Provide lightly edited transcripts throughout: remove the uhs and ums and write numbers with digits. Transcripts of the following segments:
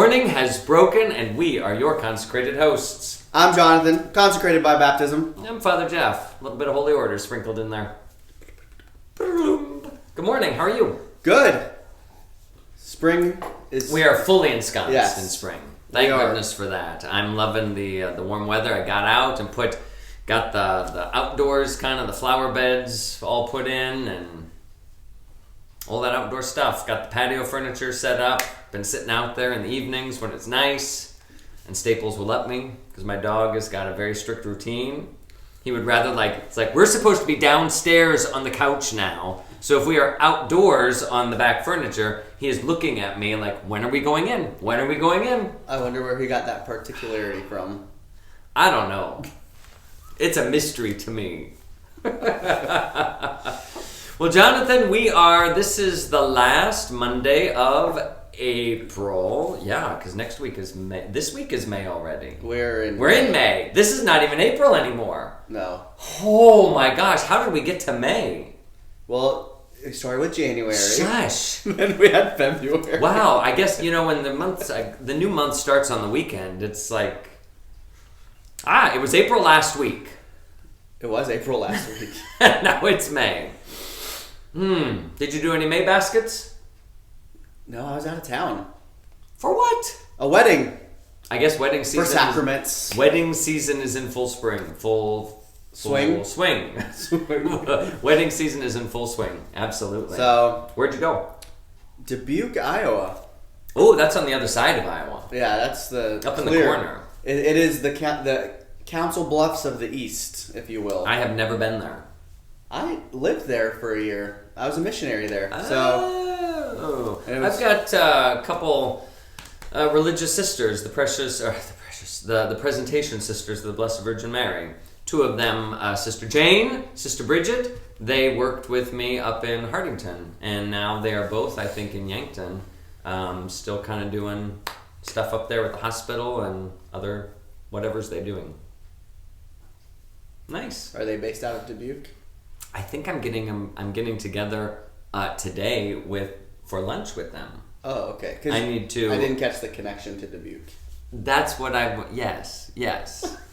morning has broken, and we are your consecrated hosts. I'm Jonathan, consecrated by baptism. I'm Father Jeff. A little bit of holy order sprinkled in there. Good morning. How are you? Good. Spring is... We are fully ensconced Yes. in spring. Thank We are. goodness for that. I'm loving the warm weather. I got out and got the outdoors, kind of the flower beds all put in and all that outdoor stuff. Got the patio furniture set up. Been sitting out there in the evenings when it's nice. And Staples will let me because my dog has got a very strict routine. He would rather it's like we're supposed to be downstairs on the couch now. So if we are outdoors on the back furniture, he is looking at me like, when are we going in? When are we going in? I wonder where he got that particularity from. I don't know. It's a mystery to me. Well, Jonathan, this is the last Monday of April. Yeah, because next week is May. This week is May already. We're in May. This is not even April anymore. No. Oh my gosh, how did we get to May? Well, it started with January. Shush. Then we had February. Wow, I guess, when the new month starts on the weekend, it's like, it was April last week. It was April last week. Now it's May. Did you do any May baskets? No, I was out of town. For what? A wedding. I guess wedding season. For sacraments. Wedding season is in full spring. Full Swing? swing. Wedding season is in full swing. Absolutely. So, Where'd you go? Dubuque, Iowa. Oh, that's on the other side of Iowa. Yeah, that's the Up in clear. the corner. It is the Council Bluffs of the East, if you will. I have never been there. I lived there for a year. I was a missionary there. So I've got a couple religious sisters, the Presentation Sisters of the Blessed Virgin Mary. Two of them, Sister Jane, Sister Bridget, they worked with me up in Hartington, and now they are both, I think, in Yankton, still kind of doing stuff up there with the hospital and other whatever's they're doing. Nice. Are they based out of Dubuque? I think I'm getting together today for lunch with them. Oh, okay. 'Cause I need to. I didn't catch the connection to Dubuque. That's what Yes.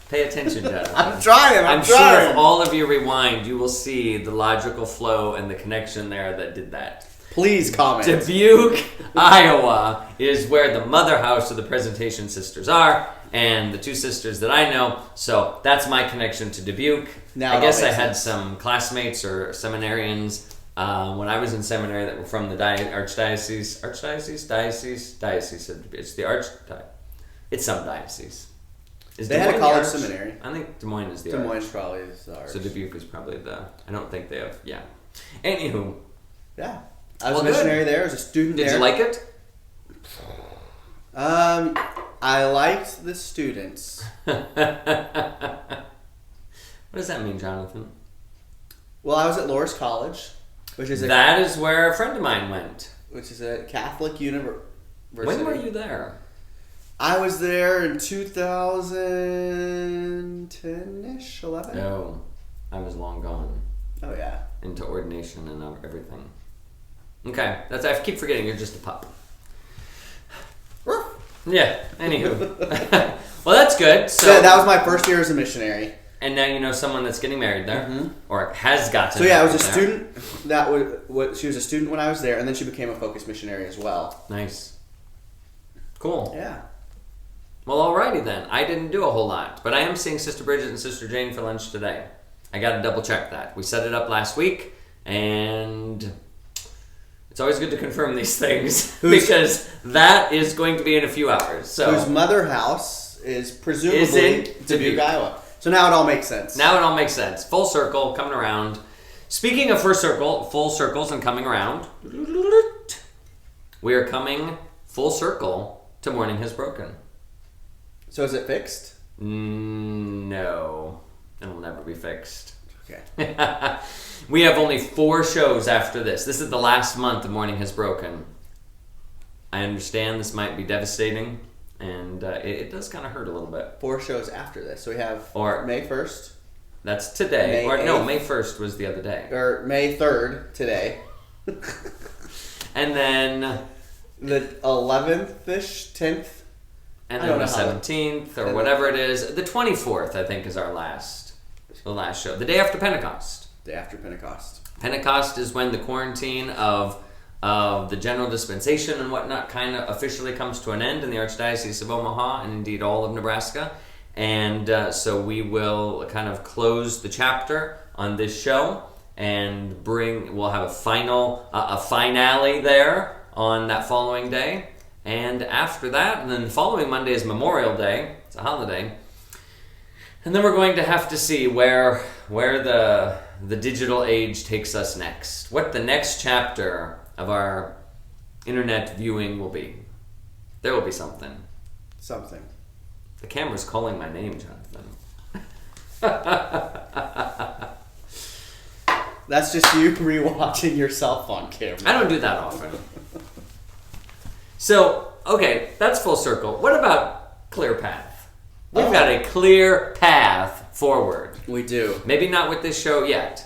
Pay attention, Jonathan. I'm trying. I'm sure if all of you rewind, you will see the logical flow and the connection there that did that. Please comment. Dubuque, Iowa is where the mother house of the Presentation Sisters are, and the two sisters that I know. So that's my connection to Dubuque. Now I guess I makes had sense. some classmates or seminarians when I was in seminary that were from the archdiocese. It's the It's some diocese. Is They Des had a Moines college the arch? seminary. I think Des Moines is the Des arch. Moines probably is ours. So Dubuque is probably I don't think they have. Yeah. Anywho, Yeah. I was Well, a missionary good. there. I was a student did there. you like it? I liked the students. What does that mean, Jonathan? Well, I was at Loras College, which is That is where a friend of mine went. a Catholic university. When were you there? I was there in 2010-ish, 11. No, I was long gone Oh yeah. into ordination and everything. Okay, I keep forgetting you're just a pup. Yeah. Anywho, well, that's good. So that was my first year as a missionary. And now you know someone that's getting married there, Mhm. or has gotten. So yeah, I was a married student. She was a student when I was there, and then she became a focus missionary as well. Nice. Cool. Yeah. Well, alrighty then. I didn't do a whole lot, but I am seeing Sister Bridget and Sister Jane for lunch today. I got to double check that. We set it up last week, and it's always good to confirm these things because that is going to be in a few hours. So Whose mother house is presumably Is in Dubuque, Dubuque. Iowa. So now it all makes sense. now it all makes sense. Full circle, coming around. Speaking of full circles and coming around, we are coming full circle to Morning Has Broken. So is it fixed? No, it'll never be fixed. Okay. We have only 4 shows after this. This is the last month the Morning Has Broken. I understand this might be devastating, and it does kind of hurt a little bit. 4 shows after this. So we have May 1st. That's today. May No, 8th. May 1st was the other day. Or May 3rd today. And then The 11th-ish, 10th And I then don't the know how- 17th or whatever it is. The 24th, I think, is the last show. The day after Pentecost. Day after Pentecost. Pentecost is when the quarantine of the general dispensation and whatnot kind of officially comes to an end in the Archdiocese of Omaha and indeed all of Nebraska. And so we will kind of close the chapter on this show and we'll have a finale there on that following day. And after that, and then the following Monday is Memorial Day. It's a holiday. And then we're going to have to see where the digital age takes us next. What the next chapter of our internet viewing will be. There will be something. Something. The camera's calling my name, Jonathan. That's just you rewatching yourself on camera. I don't do that often. So, okay, that's full circle. What about clear path? We've got a clear path forward. We do. Maybe not with this show yet,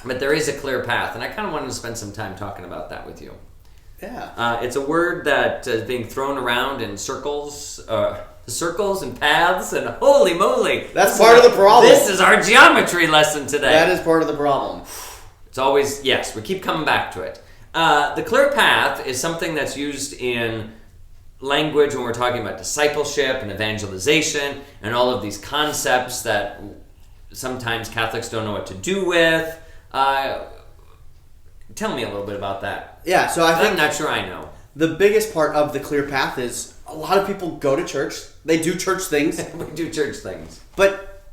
but there is a clear path, and I kind of wanted to spend some time talking about that with you. Yeah. It's a word that is being thrown around in circles and paths, and holy moly! That's part of the problem. This is our geometry lesson today. That is part of the problem. It's always, yes, we keep coming back to it. The clear path is something that's used in language when we're talking about discipleship and evangelization and all of these concepts that sometimes Catholics don't know what to do with. Tell me a little bit about that. Yeah, so I think I'm not sure I know. the biggest part of the clear path is a lot of people go to church. They do church things. We do church things. But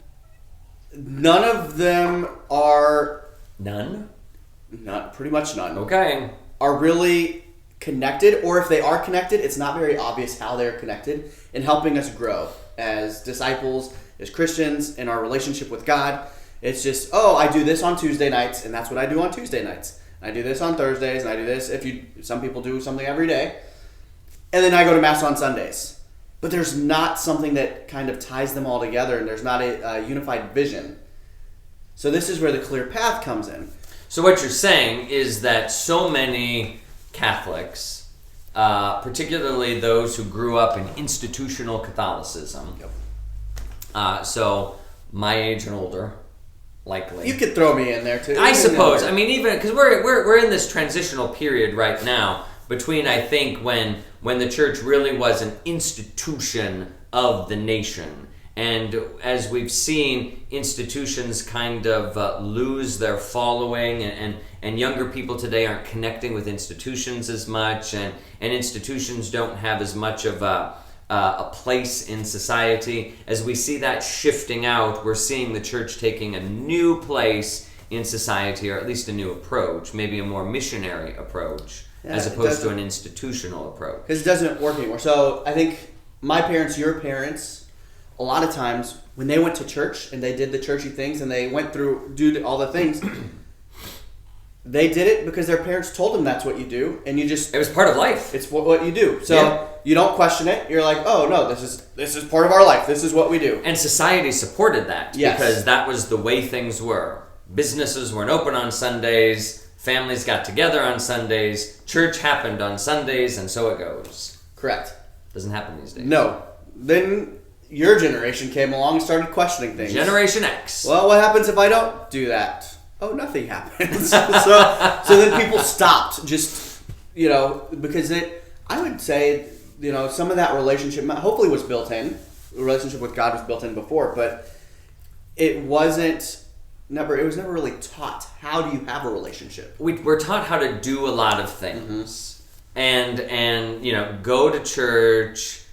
none of them are... None? Pretty much none. Okay. Are really connected, or if they are connected, it's not very obvious how they're connected in helping us grow as disciples, as Christians, in our relationship with God. It's just, I do this on Tuesday nights, and that's what I do on Tuesday nights. I do this on Thursdays, and I do this some people do something every day. And then I go to Mass on Sundays. But there's not something that kind of ties them all together, and there's not a unified vision. So this is where the clear path comes in. So what you're saying is that so many Catholics, particularly those who grew up in institutional Catholicism, so my age and older, likely. You could throw me in there too. I suppose. I mean, even because we're in this transitional period right now between, I think, when the church really was an institution of the nation. And as we've seen, institutions kind of lose their following, and younger people today aren't connecting with institutions as much, and institutions don't have as much of a place in society. As we see that shifting out, we're seeing the church taking a new place in society, or at least a new approach, maybe a more missionary approach, as opposed to an institutional approach. Because it doesn't work anymore. So I think my parents, your parents, a lot of times when they went to church and they did the churchy things and they went through all the things, they did it because their parents told them that's what you do, and you just... It was part of life. It's what you do. So you don't question it. You're like, oh no, this is part of our life. This is what we do. And society supported that because that was the way things were. Businesses weren't open on Sundays. Families got together on Sundays. Church happened on Sundays, and so it goes. Correct. Doesn't happen these days. No. Then your generation came along and started questioning things. Generation X. Well, what happens if I don't do that? Oh, nothing happens. so then people stopped just, because I would say, some of that relationship hopefully was built in. The relationship with God was built in before, but it was never really taught. How do you have a relationship? We're taught how to do a lot of things. And go to church,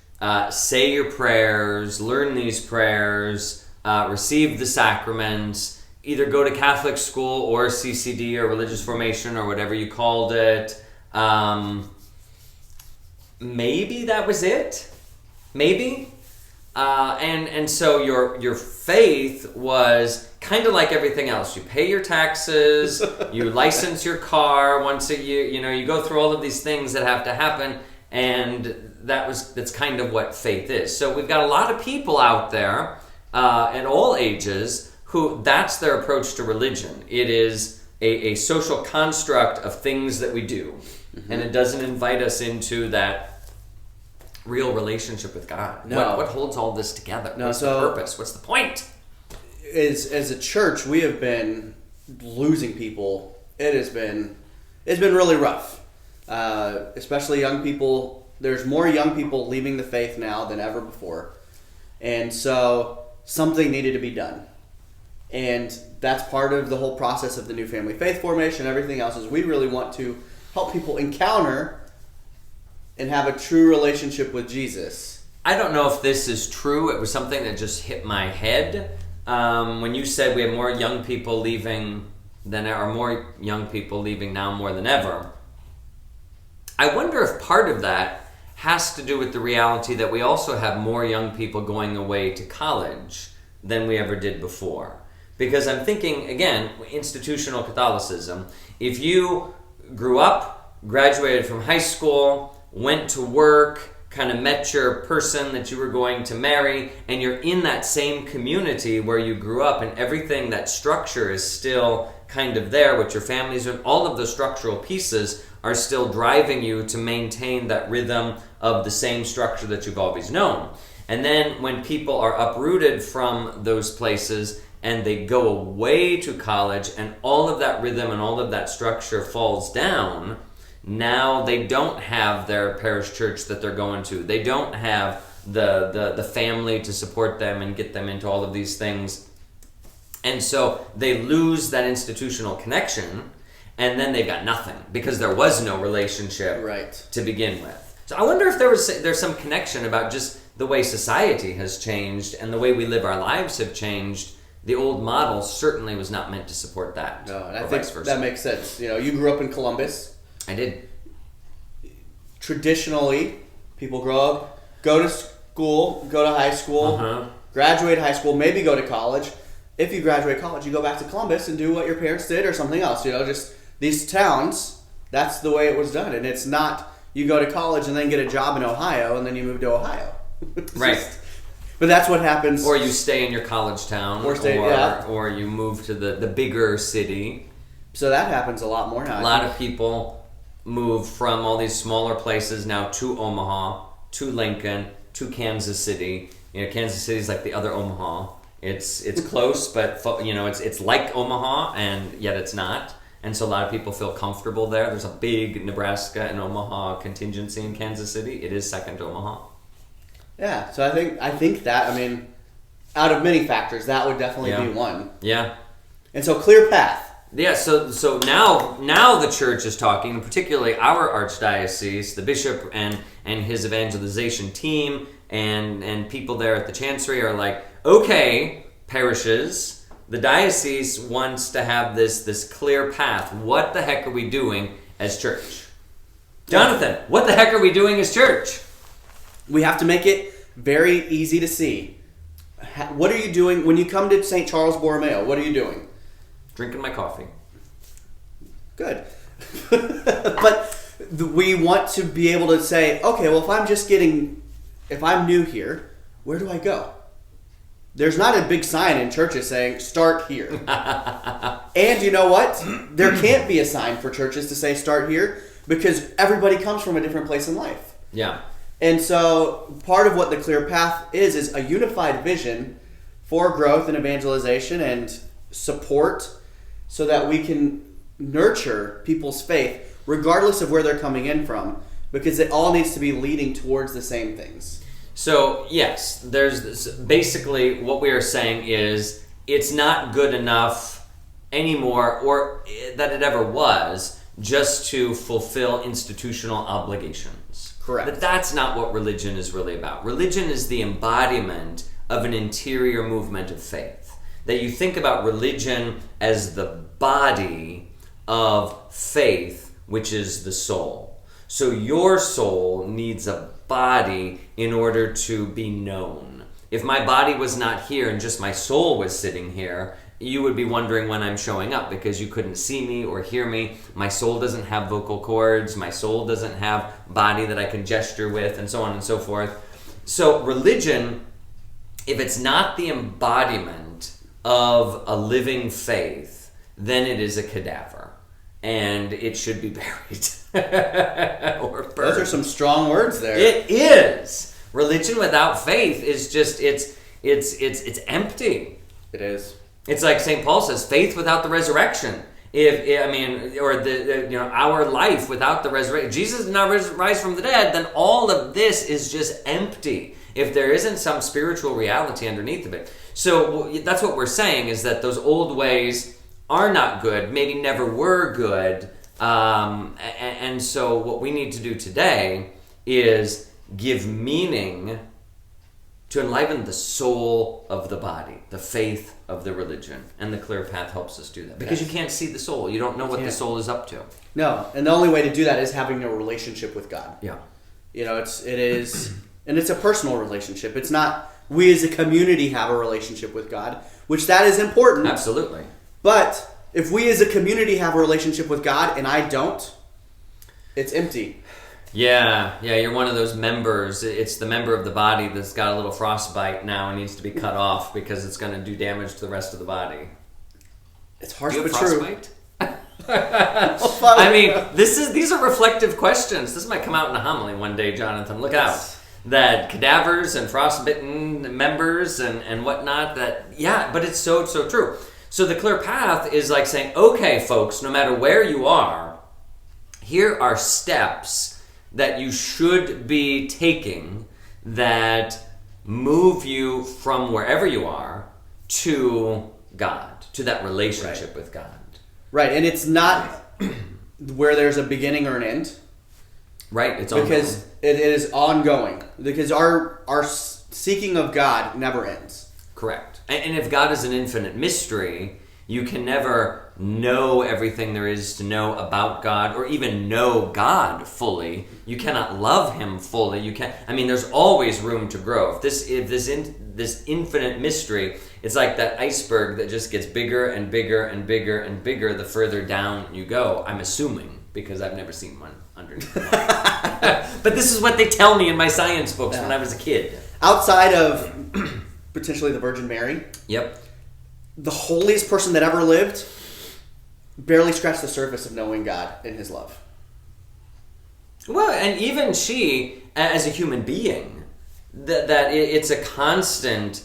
say your prayers, learn these prayers, receive the sacraments, either go to Catholic school or CCD or religious formation or whatever you called it. Maybe that was it. Maybe. And so your faith was kind of like everything else. You pay your taxes, you license your car once a year, you go through all of these things that have to happen, and that's kind of what faith is. So we've got a lot of people out there at all ages who that's their approach to religion. It is a social construct of things that we do. And it doesn't invite us into that real relationship with God. No. What holds all this together? No, What's so- the purpose? What's the point? As a church, we have been losing people. It's been really rough, especially young people. There's more young people leaving the faith now than ever before, and so something needed to be done. And that's part of the whole process of the new family faith formation. Everything else is we really want to help people encounter and have a true relationship with Jesus. I don't know if this is true. It was something that just hit my head. When you said we have more young people leaving more young people leaving now more than ever, I wonder if part of that has to do with the reality that we also have more young people going away to college than we ever did before. Because I'm thinking, again, institutional Catholicism, if you grew up, graduated from high school, went to work, kind of met your person that you were going to marry, and you're in that same community where you grew up, and everything, that structure is still kind of there, what your family's doing, all of the structural pieces are still driving you to maintain that rhythm of the same structure that you've always known. And then when people are uprooted from those places and they go away to college and all of that rhythm and all of that structure falls down, now they don't have their parish church that they're going to. They don't have the family to support them and get them into all of these things. And so they lose that institutional connection, and then they've got nothing because there was no relationship Right. to begin with. So I wonder if there's some connection about just the way society has changed and the way we live our lives have changed. The old model certainly was not meant to support that. No, and I or think vice versa. that makes sense. You know, you grew up in Columbus. I did. Traditionally, people grow up, go to school, go to high school, Uh-huh. graduate high school, maybe go to college. If you graduate college, you go back to Columbus and do what your parents did or something else. You know, just these towns, that's the way it was done. And it's not you go to college and then get a job in Ohio and then you move to Ohio. It's Right. but that's what happens. Or you stay in your college town, or you move to the bigger city. So that happens a lot more now. A lot of people move from all these smaller places now to Omaha, to Lincoln, to Kansas City. You know, Kansas City's like the other Omaha. It's close, but you know, it's like Omaha, and yet it's not. And so a lot of people feel comfortable there. There's a big Nebraska and Omaha contingency in Kansas City. It is second to Omaha. Yeah, so I think that, I mean, out of many factors, that would definitely be one. Yeah. And so clear path. Yeah, so now the church is talking, and particularly our archdiocese, the bishop and his evangelization team and people there at the chancery are like, okay, parishes, the diocese wants to have this clear path. What the heck are we doing as church? Jonathan, what the heck are we doing as church? We have to make it very easy to see. What are you doing when you come to St. Charles Borromeo? What are you doing? Drinking my coffee. Good. But we want to be able to say, okay, well, if I'm new here, where do I go? There's not a big sign in churches saying, start here. And you know what? There can't be a sign for churches to say, start here, because everybody comes from a different place in life. Yeah. And so part of what the clear path is a unified vision for growth and evangelization and support so that we can nurture people's faith regardless of where they're coming in from, because it all needs to be leading towards the same things. So, yes, there's this, basically what we are saying is it's not good enough anymore, or that it ever was, just to fulfill institutional obligations. Correct. But that's not what religion is really about. Religion is the embodiment of an interior movement of faith. That you think about religion as the body of faith, which is the soul. So your soul needs a body in order to be known. If my body was not here and just my soul was sitting here, you would be wondering when I'm showing up because you couldn't see me or hear me. My soul doesn't have vocal cords. My soul doesn't have body that I can gesture with, and so on and so forth. So religion, if it's not the embodiment of a living faith, then it is a cadaver. and it should be buried or burned. Those are some strong words there. It is. Religion without faith is just it's empty. It is. It's like St. Paul says, faith without the resurrection. Our life without the resurrection. Jesus did not rise from the dead, then all of this is just empty if there isn't some spiritual reality underneath of it. So that's what we're saying, is that those old ways are not good, maybe never were good. And so what we need to do today is give meaning to enliven the soul of the body, the faith of the religion. And the clear path helps us do that. Because you can't see the soul. You don't know what the soul is up to. No, and the only way to do that is having a relationship with God. Yeah. You know, it is, and it's a personal relationship. It's not we as a community have a relationship with God, which that is important. Absolutely. But if we as a community have a relationship with God and I don't, it's empty. Yeah, you're one of those members. It's the member of the body that's got a little frostbite now and needs to be cut off because it's going to do damage to the rest of the body. It's harsh Do you but have true. frostbite? I mean, these are reflective questions. This might come out in a homily one day, Jonathan. Look out. That cadavers and frostbitten members and whatnot, but it's so true. So the clear path is like saying, okay, folks, no matter where you are, here are steps that you should be taking that move you from wherever you are to God, to that relationship with God. Right, and it's not where there's a beginning or an end. Right, it's because ongoing. it is ongoing. Because our seeking of God never ends. Correct. And if God is an infinite mystery, you can never know everything there is to know about God, or even know God fully. You cannot love Him fully. There's always room to grow. If this infinite mystery, it's like that iceberg that just gets bigger and bigger and bigger and bigger the further down you go. I'm assuming, because I've never seen one underneath. But this is what they tell me in my science books when I was a kid. Outside of potentially the Virgin Mary. Yep. The holiest person that ever lived barely scratched the surface of knowing God and His love. Well, and even she, as a human being, that it is a constant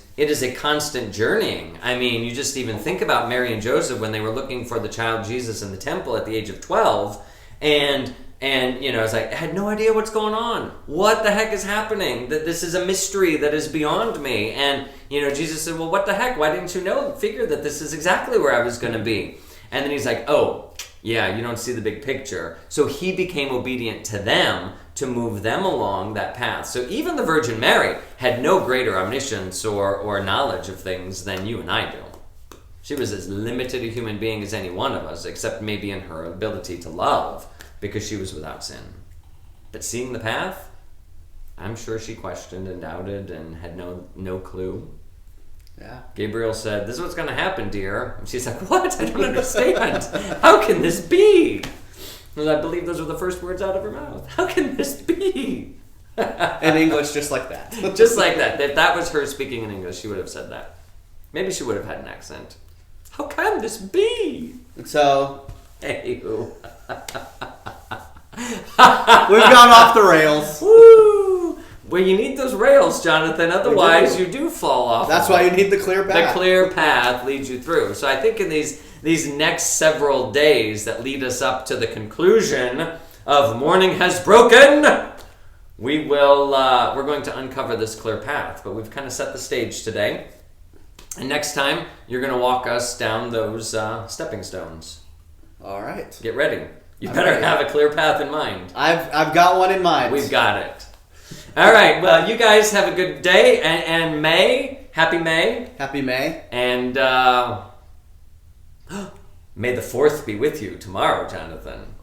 journeying. I mean, you just even think about Mary and Joseph when they were looking for the child Jesus in the temple at the age of 12, and it's like, I had no idea what's going on. What the heck is happening? That this is a mystery that is beyond me. And Jesus said, well, what the heck? Why didn't you figure that this is exactly where I was going to be? And then he's like, oh, yeah, you don't see the big picture. So he became obedient to them to move them along that path. So even the Virgin Mary had no greater omniscience or knowledge of things than you and I do. She was as limited a human being as any one of us, except maybe in her ability to love, because she was without sin. But seeing the path, I'm sure she questioned and doubted and had no clue. Yeah. Gabriel said, this is what's going to happen, dear. And she's like, what? I don't understand. How can this be? And I believe those were the first words out of her mouth. How can this be? In English, just like that. Just like that. If that was her speaking in English, she would have said that. Maybe she would have had an accent. How can this be? So, hey, we've gone off the rails. Woo! Well, you need those rails, Jonathan. Otherwise, you do fall off. That's why you need the clear path. The clear path leads you through. So I think in these next several days that lead us up to the conclusion of morning has broken, we're going to uncover this clear path. But we've kind of set the stage today. And next time, you're going to walk us down those stepping stones. All right. Get ready. You better have a clear path in mind. I've got one in mind. We've got it. All right. Well, you guys have a good day. And May, happy May. Happy May. And may the 4th be with you tomorrow, Jonathan.